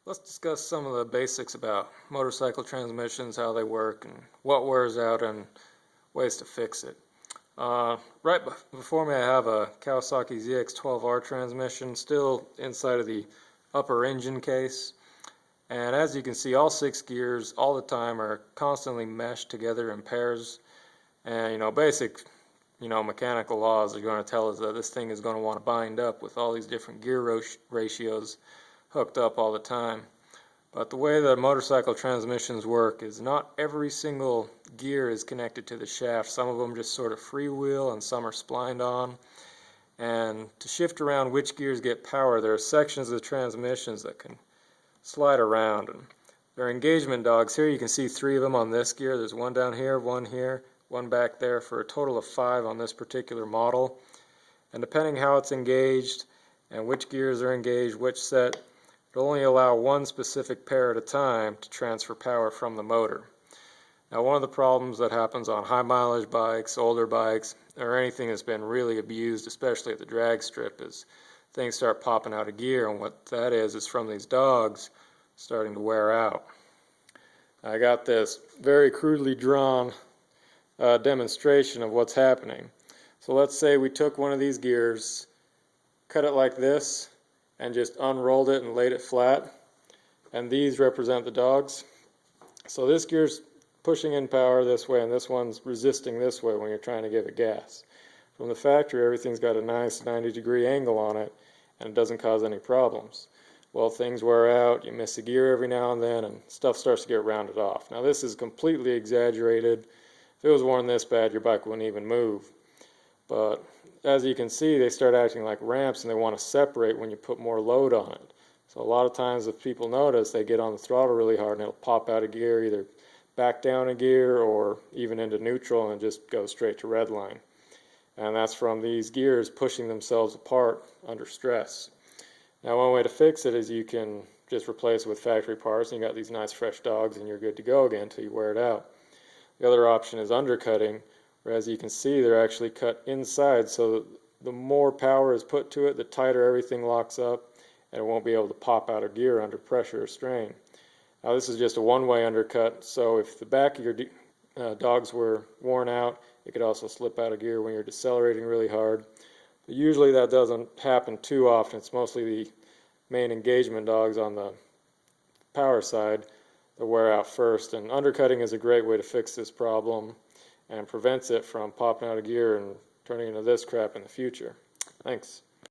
Let's discuss some of the basics about motorcycle transmissions, how they work, and what wears out, and ways to fix it. Right before me I have a Kawasaki ZX12R transmission still inside of the upper engine case. And as you can see, all 6 gears all the time are constantly meshed together in pairs. And basic mechanical laws are going to tell us that this thing is going to want to bind up with all these different gear ratios hooked up all the time. But the way that motorcycle transmissions work is not every single gear is connected to the shaft. Some of them just sort of freewheel and some are splined on. And to shift around which gears get power, there are sections of the transmissions that can slide around. And they're engagement dogs. Here you can see 3 of them on this gear. There's one down here, one back there, for a total of 5 on this particular model. And depending how it's engaged and which gears are engaged, which set, it'll only allow one specific pair at a time to transfer power from the motor. Now, one of the problems that happens on high mileage bikes, older bikes, or anything that's been really abused, especially at the drag strip, is things start popping out of gear, and what that is from these dogs starting to wear out. I got this very crudely drawn demonstration of what's happening. So let's say we took one of these gears, cut it like this, and just unrolled it and laid it flat, and these represent the dogs. So this gear's pushing in power this way and this one's resisting this way when you're trying to give it gas. From the factory, everything's got a nice 90-degree angle on it and it doesn't cause any problems. Well, things wear out, you miss a gear every now and then, and stuff starts to get rounded off. Now this is completely exaggerated. If it was worn this bad, your bike wouldn't even move. But as you can see, they start acting like ramps and they want to separate when you put more load on it. So a lot of times if people notice, they get on the throttle really hard and it'll pop out of gear, either back down a gear or even into neutral and just go straight to redline. And that's from these gears pushing themselves apart under stress. Now, one way to fix it is you can just replace it with factory parts and you got these nice fresh dogs and you're good to go again until you wear it out. The other option is undercutting, where as you can see they're actually cut inside, so the more power is put to it, the tighter everything locks up and it won't be able to pop out of gear under pressure or strain. Now this is just a one-way undercut, so if the back of your dogs were worn out, it could also slip out of gear when you're decelerating really hard. But usually that doesn't happen too often. It's mostly the main engagement dogs on the power side that wear out first, and undercutting is a great way to fix this problem and prevents it from popping out of gear and turning into this crap in the future. Thanks.